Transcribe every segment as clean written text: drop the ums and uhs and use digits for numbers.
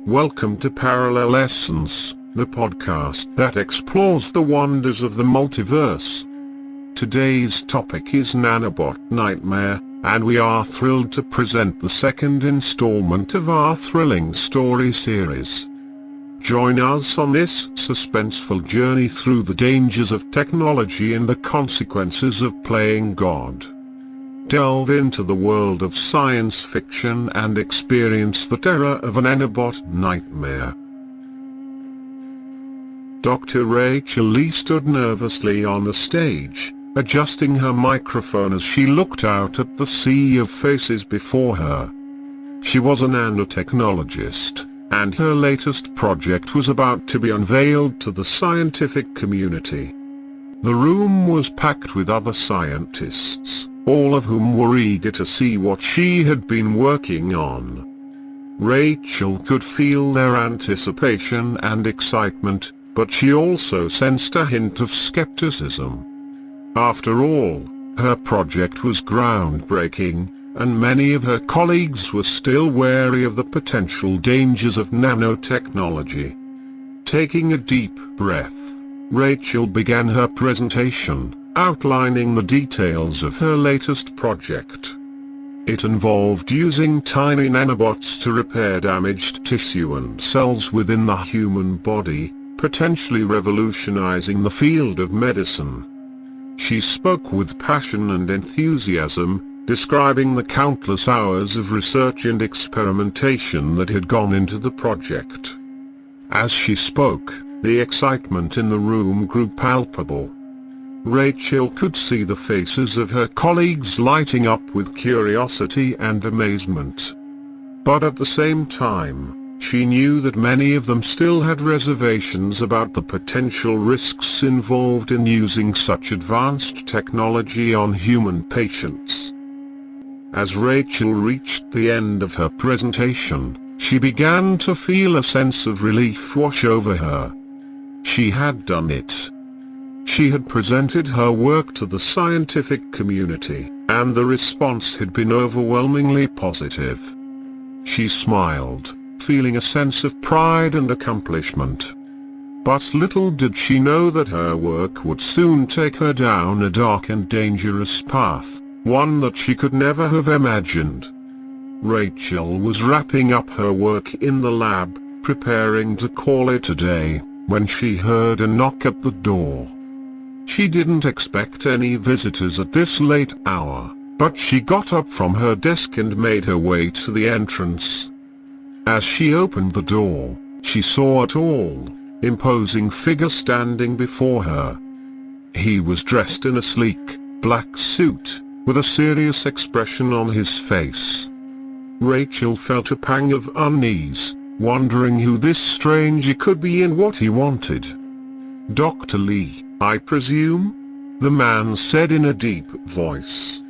Welcome to Parallel Essence, the podcast that explores the wonders of the multiverse. Today's topic is Nanobot Nightmare, and we are thrilled to present the second installment of our thrilling story series. Join us on this suspenseful journey through the dangers of technology and the consequences of playing God. Delve into the world of science fiction and experience the terror of a Nanobot nightmare. Dr. Rachel Lee stood nervously on the stage, adjusting her microphone as she looked out at the sea of faces before her. She was a nanotechnologist, and her latest project was about to be unveiled to the scientific community. The room was packed with other scientists, all of whom were eager to see what she had been working on. Rachel could feel their anticipation and excitement, but she also sensed a hint of skepticism. After all, her project was groundbreaking, and many of her colleagues were still wary of the potential dangers of nanotechnology. Taking a deep breath, Rachel began her presentation, outlining the details of her latest project. It involved using tiny nanobots to repair damaged tissue and cells within the human body, potentially revolutionizing the field of medicine. She spoke with passion and enthusiasm, describing the countless hours of research and experimentation that had gone into the project. As she spoke, the excitement in the room grew palpable. Rachel could see the faces of her colleagues lighting up with curiosity and amazement. But at the same time, she knew that many of them still had reservations about the potential risks involved in using such advanced technology on human patients. As Rachel reached the end of her presentation, she began to feel a sense of relief wash over her. She had done it. She had presented her work to the scientific community, and the response had been overwhelmingly positive. She smiled, feeling a sense of pride and accomplishment. But little did she know that her work would soon take her down a dark and dangerous path, one that she could never have imagined. Rachel was wrapping up her work in the lab, preparing to call it a day, when she heard a knock at the door. She didn't expect any visitors at this late hour, but she got up from her desk and made her way to the entrance. As she opened the door, she saw a tall, imposing figure standing before her. He was dressed in a sleek, black suit, with a serious expression on his face. Rachel felt a pang of unease, wondering who this stranger could be and what he wanted. "Dr. Lee, I presume?" the man said in a deep voice.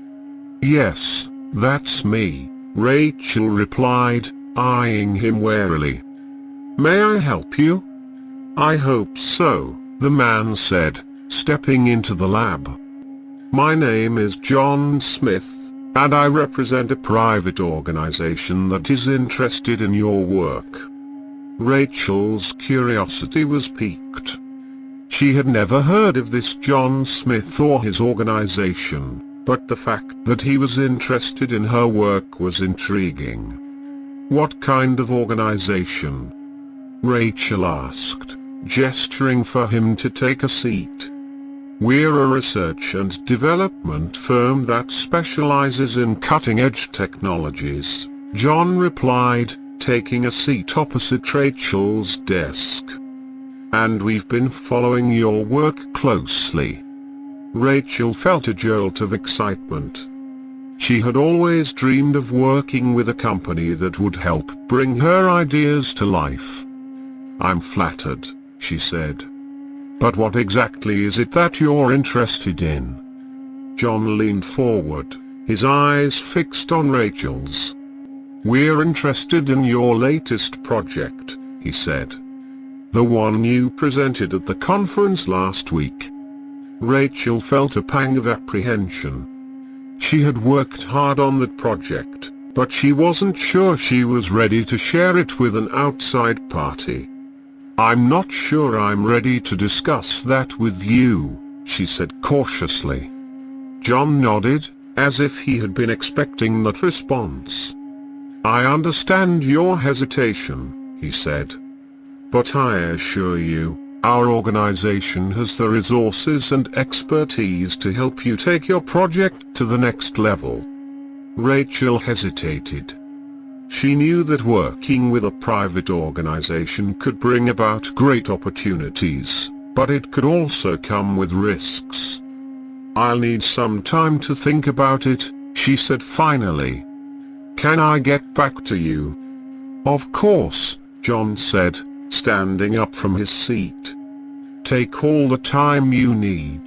"Yes, that's me," Rachel replied, eyeing him warily. "May I help you?" "I hope so," the man said, stepping into the lab. "My name is John Smith, and I represent a private organization that is interested in your work." Rachel's curiosity was piqued. She had never heard of this John Smith or his organization, but the fact that he was interested in her work was intriguing. "What kind of organization?" Rachel asked, gesturing for him to take a seat. "We're a research and development firm that specializes in cutting-edge technologies," John replied, taking a seat opposite Rachel's desk. "And we've been following your work closely." Rachel felt a jolt of excitement. She had always dreamed of working with a company that would help bring her ideas to life. "I'm flattered," she said. "But what exactly is it that you're interested in?" John leaned forward, his eyes fixed on Rachel's. "We're interested in your latest project," he said. "The one you presented at the conference last week." Rachel felt a pang of apprehension. She had worked hard on that project, but she wasn't sure she was ready to share it with an outside party. "I'm not sure I'm ready to discuss that with you," she said cautiously. John nodded, as if he had been expecting that response. "I understand your hesitation," he said. "But I assure you, our organization has the resources and expertise to help you take your project to the next level." Rachel hesitated. She knew that working with a private organization could bring about great opportunities, but it could also come with risks. "I'll need some time to think about it," she said finally. "Can I get back to you?" "Of course," John said, standing up from his seat. "Take all the time you need.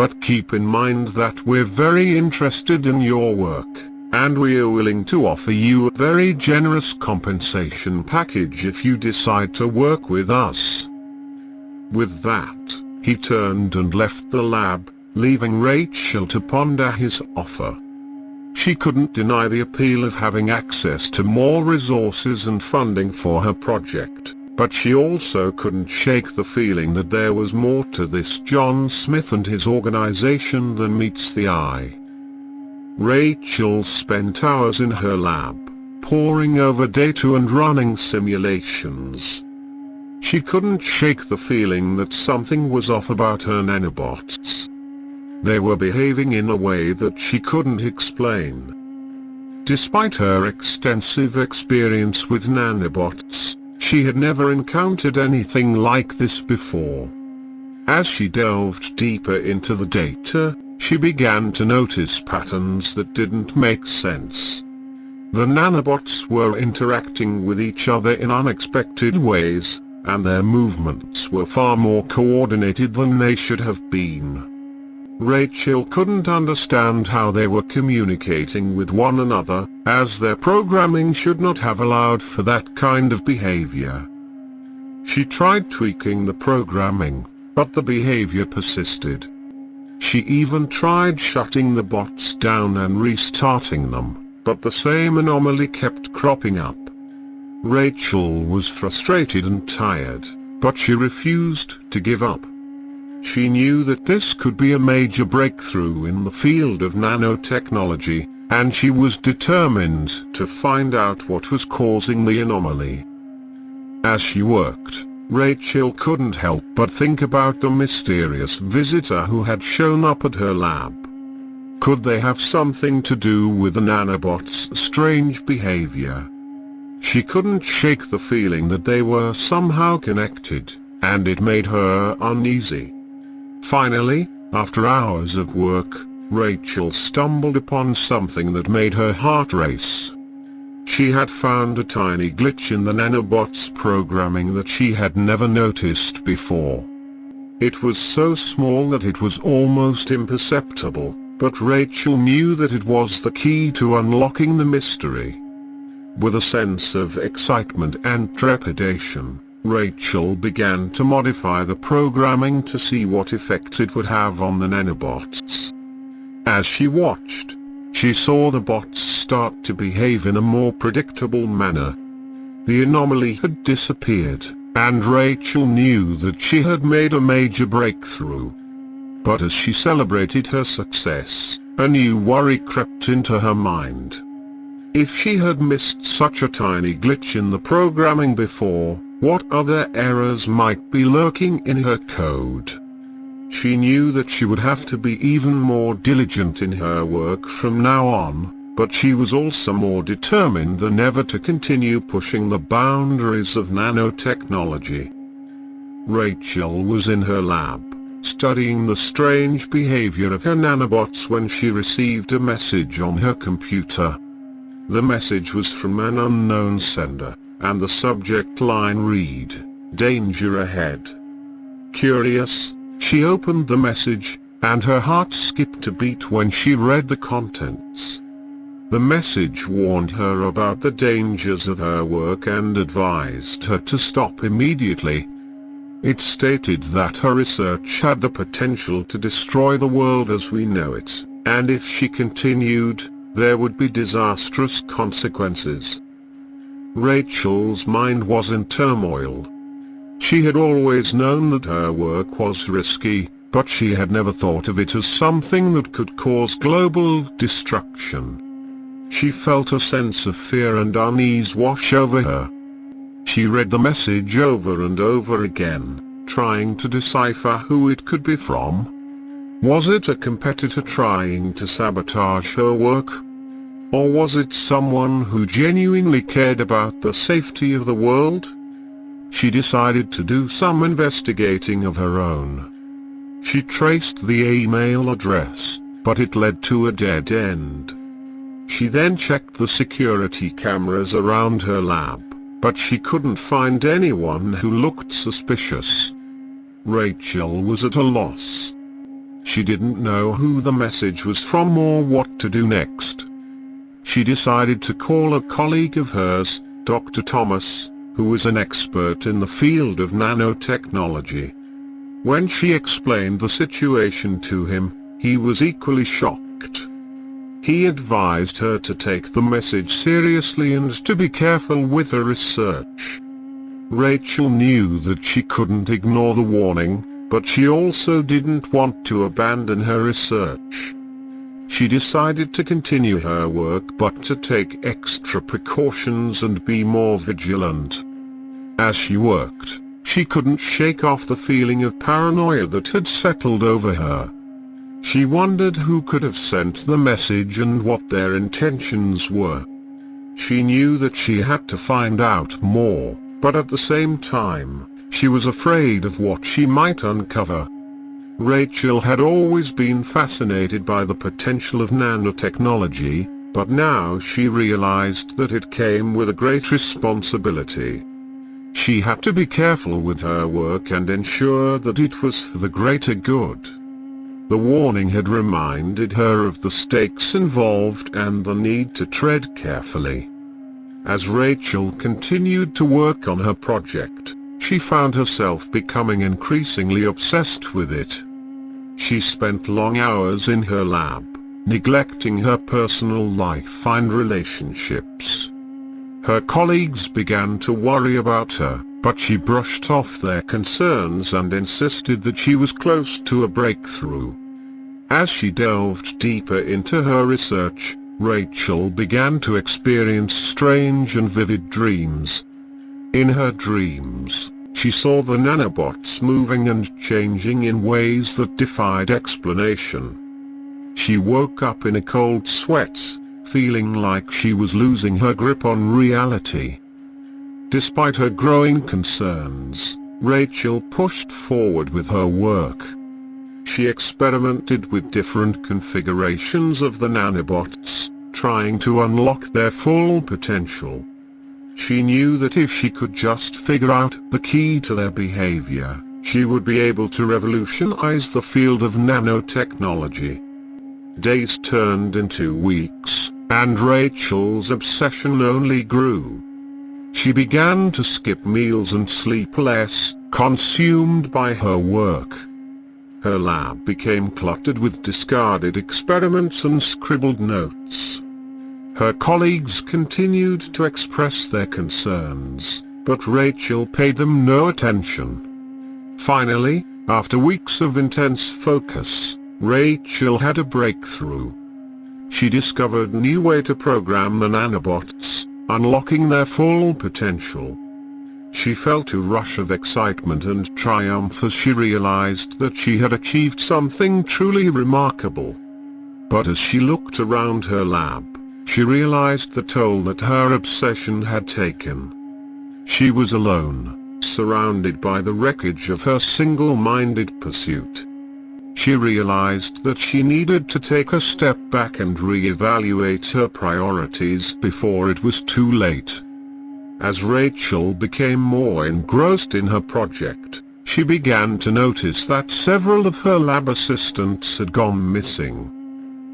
But keep in mind that we're very interested in your work, and we're willing to offer you a very generous compensation package if you decide to work with us." With that, he turned and left the lab, leaving Rachel to ponder his offer. She couldn't deny the appeal of having access to more resources and funding for her project, but she also couldn't shake the feeling that there was more to this John Smith and his organization than meets the eye. Rachel spent hours in her lab, poring over data and running simulations. She couldn't shake the feeling that something was off about her nanobots. They were behaving in a way that she couldn't explain. Despite her extensive experience with nanobots, she had never encountered anything like this before. As she delved deeper into the data, she began to notice patterns that didn't make sense. The nanobots were interacting with each other in unexpected ways, and their movements were far more coordinated than they should have been. Rachel couldn't understand how they were communicating with one another, as their programming should not have allowed for that kind of behavior. She tried tweaking the programming, but the behavior persisted. She even tried shutting the bots down and restarting them, but the same anomaly kept cropping up. Rachel was frustrated and tired, but she refused to give up. She knew that this could be a major breakthrough in the field of nanotechnology, and she was determined to find out what was causing the anomaly. As she worked, Rachel couldn't help but think about the mysterious visitor who had shown up at her lab. Could they have something to do with the nanobots' strange behavior? She couldn't shake the feeling that they were somehow connected, and it made her uneasy. Finally, after hours of work, Rachel stumbled upon something that made her heart race. She had found a tiny glitch in the nanobots' programming that she had never noticed before. It was so small that it was almost imperceptible, but Rachel knew that it was the key to unlocking the mystery. With a sense of excitement and trepidation, Rachel began to modify the programming to see what effect it would have on the nanobots. As she watched, she saw the bots start to behave in a more predictable manner. The anomaly had disappeared, and Rachel knew that she had made a major breakthrough. But as she celebrated her success, a new worry crept into her mind. If she had missed such a tiny glitch in the programming before, what other errors might be lurking in her code? She knew that she would have to be even more diligent in her work from now on, but she was also more determined than ever to continue pushing the boundaries of nanotechnology. Rachel was in her lab, studying the strange behavior of her nanobots when she received a message on her computer. The message was from an unknown sender, and the subject line read, "Danger ahead." Curious, she opened the message, and her heart skipped a beat when she read the contents. The message warned her about the dangers of her work and advised her to stop immediately. It stated that her research had the potential to destroy the world as we know it, and if she continued, there would be disastrous consequences. Rachel's mind was in turmoil. She had always known that her work was risky, but she had never thought of it as something that could cause global destruction. She felt a sense of fear and unease wash over her. She read the message over and over again, trying to decipher who it could be from. Was it a competitor trying to sabotage her work? Or was it someone who genuinely cared about the safety of the world? She decided to do some investigating of her own. She traced the email address, but it led to a dead end. She then checked the security cameras around her lab, but she couldn't find anyone who looked suspicious. Rachel was at a loss. She didn't know who the message was from or what to do next. She decided to call a colleague of hers, Dr. Thomas, who was an expert in the field of nanotechnology. When she explained the situation to him, he was equally shocked. He advised her to take the message seriously and to be careful with her research. Rachel knew that she couldn't ignore the warning, but she also didn't want to abandon her research. She decided to continue her work but to take extra precautions and be more vigilant. As she worked, she couldn't shake off the feeling of paranoia that had settled over her. She wondered who could have sent the message and what their intentions were. She knew that she had to find out more, but at the same time, she was afraid of what she might uncover. Rachel had always been fascinated by the potential of nanotechnology, but now she realized that it came with a great responsibility. She had to be careful with her work and ensure that it was for the greater good. The warning had reminded her of the stakes involved and the need to tread carefully. As Rachel continued to work on her project, she found herself becoming increasingly obsessed with it. She spent long hours in her lab, neglecting her personal life and relationships. Her colleagues began to worry about her, but she brushed off their concerns and insisted that she was close to a breakthrough. As she delved deeper into her research, Rachel began to experience strange and vivid dreams. In her dreams, she saw the nanobots moving and changing in ways that defied explanation. She woke up in a cold sweat, feeling like she was losing her grip on reality. Despite her growing concerns, Rachel pushed forward with her work. She experimented with different configurations of the nanobots, trying to unlock their full potential. She knew that if she could just figure out the key to their behavior, she would be able to revolutionize the field of nanotechnology. Days turned into weeks, and Rachel's obsession only grew. She began to skip meals and sleep less, consumed by her work. Her lab became cluttered with discarded experiments and scribbled notes. Her colleagues continued to express their concerns, but Rachel paid them no attention. Finally, after weeks of intense focus, Rachel had a breakthrough. She discovered a new way to program the nanobots, unlocking their full potential. She felt a rush of excitement and triumph as she realized that she had achieved something truly remarkable. But as she looked around her lab, she realized the toll that her obsession had taken. She was alone, surrounded by the wreckage of her single-minded pursuit. She realized that she needed to take a step back and re-evaluate her priorities before it was too late. As Rachel became more engrossed in her project, she began to notice that several of her lab assistants had gone missing.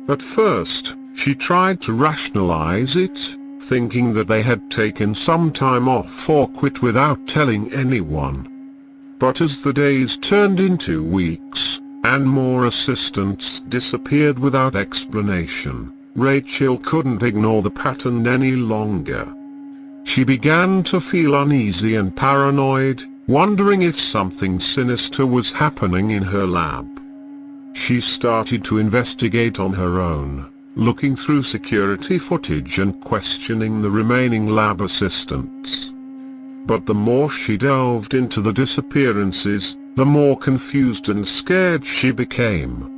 At first, she tried to rationalize it, thinking that they had taken some time off or quit without telling anyone. But as the days turned into weeks, and more assistants disappeared without explanation, Rachel couldn't ignore the pattern any longer. She began to feel uneasy and paranoid, wondering if something sinister was happening in her lab. She started to investigate on her own, looking through security footage and questioning the remaining lab assistants. But the more she delved into the disappearances, the more confused and scared she became.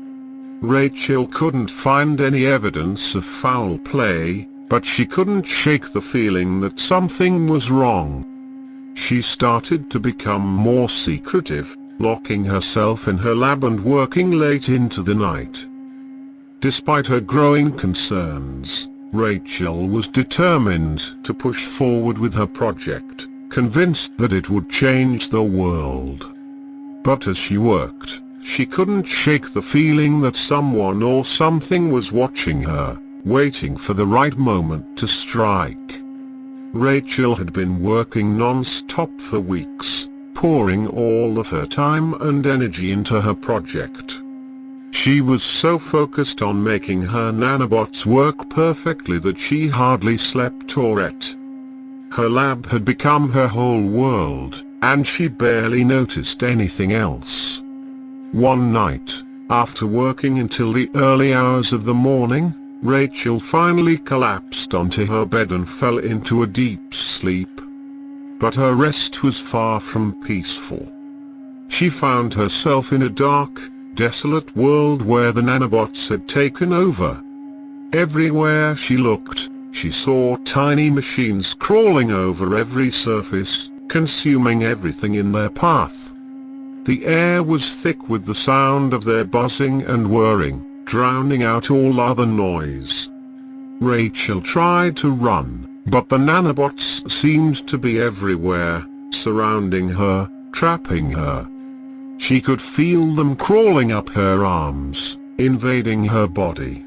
Rachel couldn't find any evidence of foul play, but she couldn't shake the feeling that something was wrong. She started to become more secretive, locking herself in her lab and working late into the night. Despite her growing concerns, Rachel was determined to push forward with her project, convinced that it would change the world. But as she worked, she couldn't shake the feeling that someone or something was watching her, waiting for the right moment to strike. Rachel had been working non-stop for weeks, pouring all of her time and energy into her project. She was so focused on making her nanobots work perfectly that she hardly slept or ate. Her lab had become her whole world, and she barely noticed anything else. One night, after working until the early hours of the morning, Rachel finally collapsed onto her bed and fell into a deep sleep. But her rest was far from peaceful. She found herself in a dark, desolate world where the nanobots had taken over. Everywhere she looked, she saw tiny machines crawling over every surface, consuming everything in their path. The air was thick with the sound of their buzzing and whirring, drowning out all other noise. Rachel tried to run, but the nanobots seemed to be everywhere, surrounding her, trapping her. She could feel them crawling up her arms, invading her body.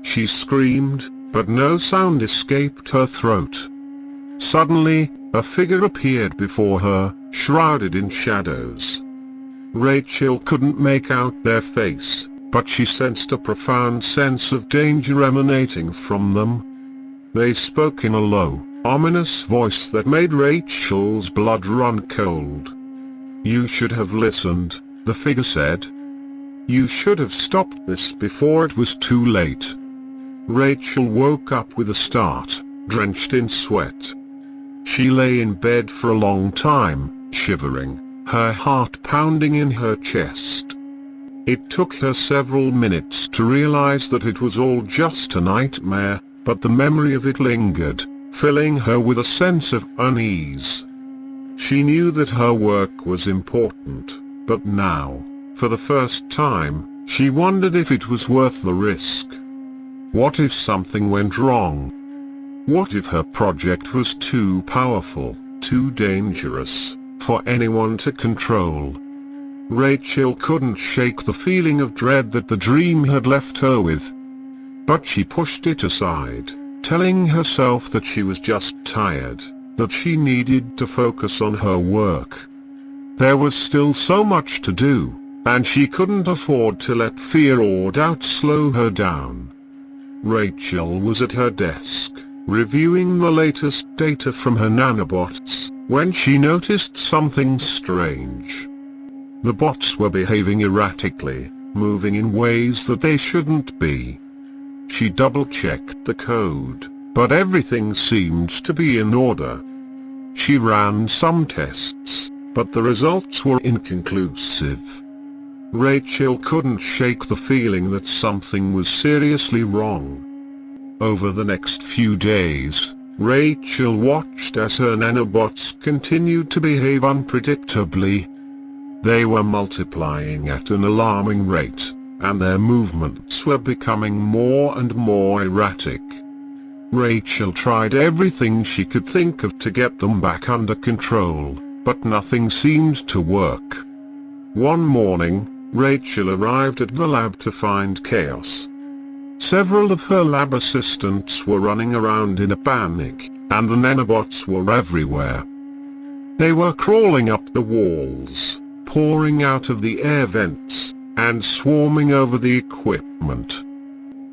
She screamed, but no sound escaped her throat. Suddenly, a figure appeared before her, shrouded in shadows. Rachel couldn't make out their face, but she sensed a profound sense of danger emanating from them. They spoke in a low, ominous voice that made Rachel's blood run cold. "You should have listened," the figure said. "You should have stopped this before it was too late." Rachel woke up with a start, drenched in sweat. She lay in bed for a long time, shivering, her heart pounding in her chest. It took her several minutes to realize that it was all just a nightmare, but the memory of it lingered, filling her with a sense of unease. She knew that her work was important, but now, for the first time, she wondered if it was worth the risk. What if something went wrong? What if her project was too powerful, too dangerous, for anyone to control? Rachel couldn't shake the feeling of dread that the dream had left her with. But she pushed it aside, telling herself that she was just tired, that she needed to focus on her work. There was still so much to do, and she couldn't afford to let fear or doubt slow her down. Rachel was at her desk, reviewing the latest data from her nanobots, when she noticed something strange. The bots were behaving erratically, moving in ways that they shouldn't be. She double-checked the code, but everything seemed to be in order. She ran some tests, but the results were inconclusive. Rachel couldn't shake the feeling that something was seriously wrong. Over the next few days, Rachel watched as her nanobots continued to behave unpredictably. They were multiplying at an alarming rate, and their movements were becoming more and more erratic. Rachel tried everything she could think of to get them back under control, but nothing seemed to work. One morning, Rachel arrived at the lab to find chaos. Several of her lab assistants were running around in a panic, and the nanobots were everywhere. They were crawling up the walls, pouring out of the air vents, and swarming over the equipment.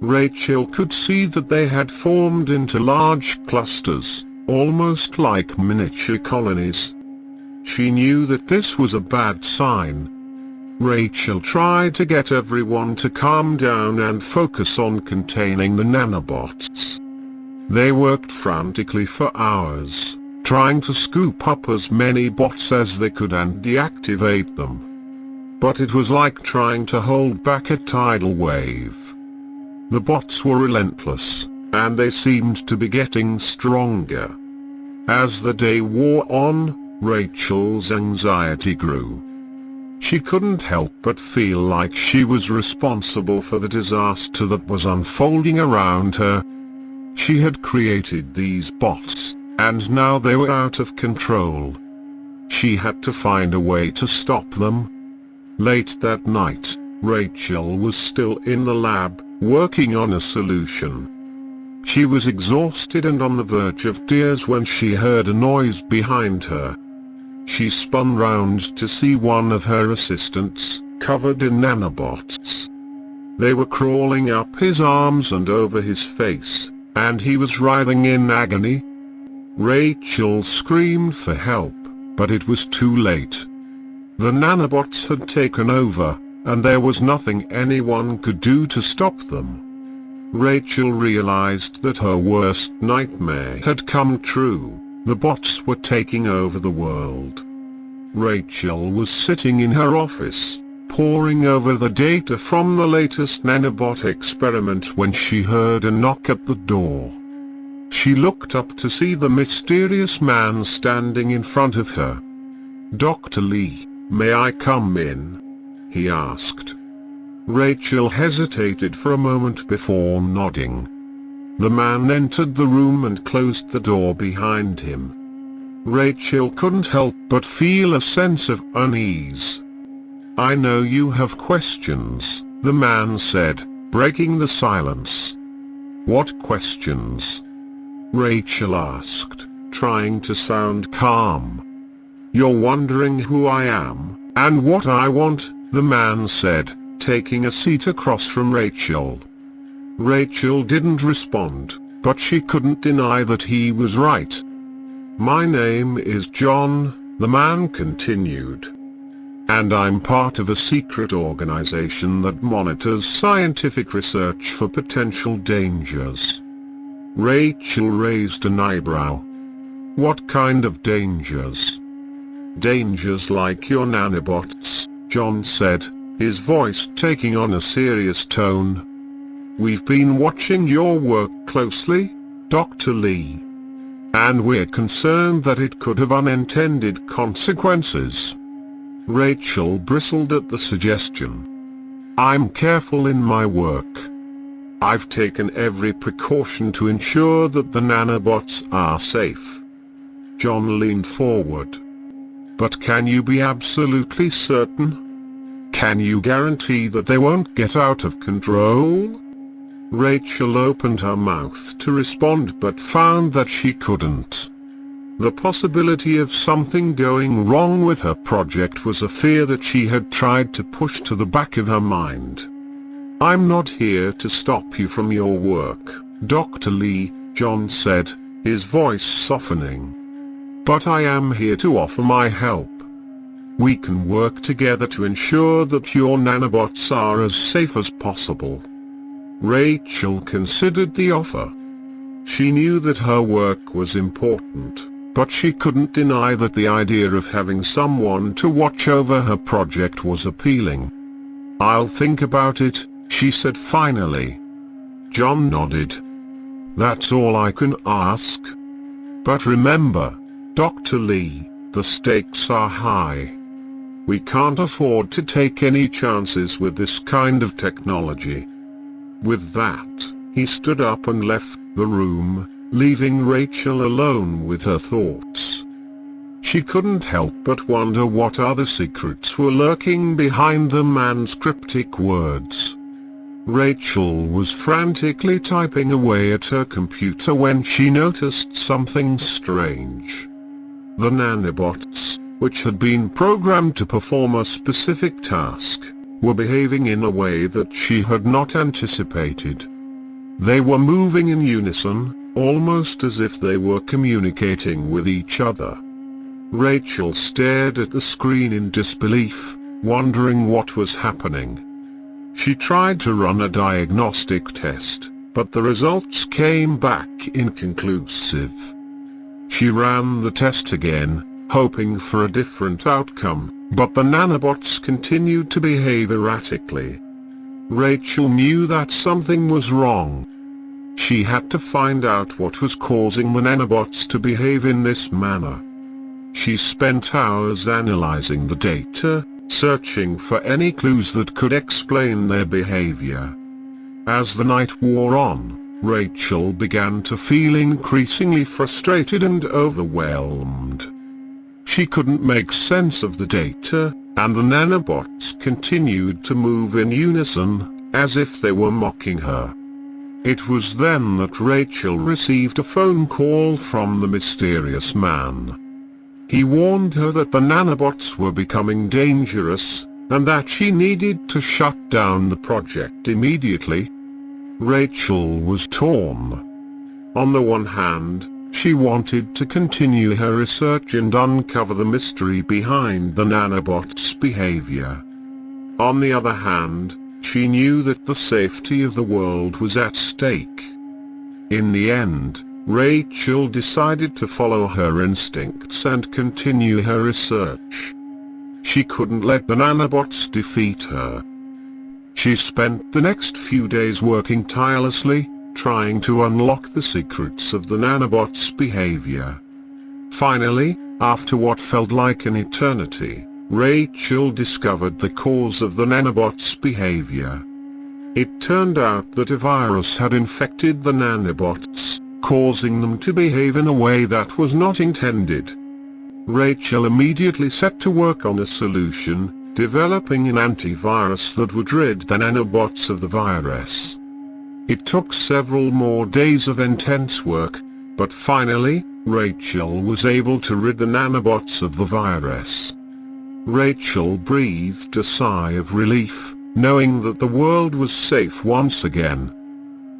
Rachel could see that they had formed into large clusters, almost like miniature colonies. She knew that this was a bad sign. Rachel tried to get everyone to calm down and focus on containing the nanobots. They worked frantically for hours, trying to scoop up as many bots as they could and deactivate them. But it was like trying to hold back a tidal wave. The bots were relentless, and they seemed to be getting stronger. As the day wore on, Rachel's anxiety grew. She couldn't help but feel like she was responsible for the disaster that was unfolding around her. She had created these bots, and now they were out of control. She had to find a way to stop them. Late that night, Rachel was still in the lab, working on a solution. She was exhausted and on the verge of tears when she heard a noise behind her. She spun round to see one of her assistants, covered in nanobots. They were crawling up his arms and over his face, and he was writhing in agony. Rachel screamed for help, but it was too late. The nanobots had taken over, and there was nothing anyone could do to stop them. Rachel realized that her worst nightmare had come true. The bots were taking over the world. Rachel was sitting in her office, poring over the data from the latest nanobot experiment when she heard a knock at the door. She looked up to see the mysterious man standing in front of her. "Dr. Lee, may I come in?" he asked. Rachel hesitated for a moment before nodding. The man entered the room and closed the door behind him. Rachel couldn't help but feel a sense of unease. "I know you have questions," the man said, breaking the silence. "What questions?" Rachel asked, trying to sound calm. "You're wondering who I am, and what I want," the man said, taking a seat across from Rachel. Rachel didn't respond, but she couldn't deny that he was right. "My name is John," the man continued. "And I'm part of a secret organization that monitors scientific research for potential dangers." Rachel raised an eyebrow. "What kind of dangers?" "Dangers like your nanobots," John said, his voice taking on a serious tone. "We've been watching your work closely, Dr. Lee. And we're concerned that it could have unintended consequences." Rachel bristled at the suggestion. "I'm careful in my work. I've taken every precaution to ensure that the nanobots are safe." John leaned forward. "But can you be absolutely certain? Can you guarantee that they won't get out of control?" Rachel opened her mouth to respond but found that she couldn't. The possibility of something going wrong with her project was a fear that she had tried to push to the back of her mind. "I'm not here to stop you from your work, Dr. Lee," John said, his voice softening. "But I am here to offer my help. We can work together to ensure that your nanobots are as safe as possible." Rachel considered the offer. She knew that her work was important, but she couldn't deny that the idea of having someone to watch over her project was appealing. "I'll think about it," she said finally. John nodded. "That's all I can ask. But remember, Dr. Lee, the stakes are high. We can't afford to take any chances with this kind of technology." With that, he stood up and left the room, leaving Rachel alone with her thoughts. She couldn't help but wonder what other secrets were lurking behind the man's cryptic words. Rachel was frantically typing away at her computer when she noticed something strange. The nanobots, which had been programmed to perform a specific task, were behaving in a way that she had not anticipated. They were moving in unison, almost as if they were communicating with each other. Rachel stared at the screen in disbelief, wondering what was happening. She tried to run a diagnostic test, but the results came back inconclusive. She ran the test again, hoping for a different outcome, but the nanobots continued to behave erratically. Rachel knew that something was wrong. She had to find out what was causing the nanobots to behave in this manner. She spent hours analyzing the data, searching for any clues that could explain their behavior. As the night wore on, Rachel began to feel increasingly frustrated and overwhelmed. She couldn't make sense of the data, and the nanobots continued to move in unison, as if they were mocking her. It was then that Rachel received a phone call from the mysterious man. He warned her that the nanobots were becoming dangerous, and that she needed to shut down the project immediately. Rachel was torn. On the one hand, she wanted to continue her research and uncover the mystery behind the nanobots' behavior. On the other hand, she knew that the safety of the world was at stake. In the end, Rachel decided to follow her instincts and continue her research. She couldn't let the nanobots defeat her. She spent the next few days working tirelessly, trying to unlock the secrets of the nanobots' behavior. Finally, after what felt like an eternity, Rachel discovered the cause of the nanobots' behavior. It turned out that a virus had infected the nanobots, causing them to behave in a way that was not intended. Rachel immediately set to work on a solution, developing an antivirus that would rid the nanobots of the virus. It took several more days of intense work, but finally, Rachel was able to rid the nanobots of the virus. Rachel breathed a sigh of relief, knowing that the world was safe once again.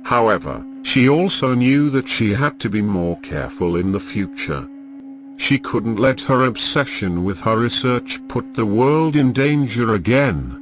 However, she also knew that she had to be more careful in the future. She couldn't let her obsession with her research put the world in danger again.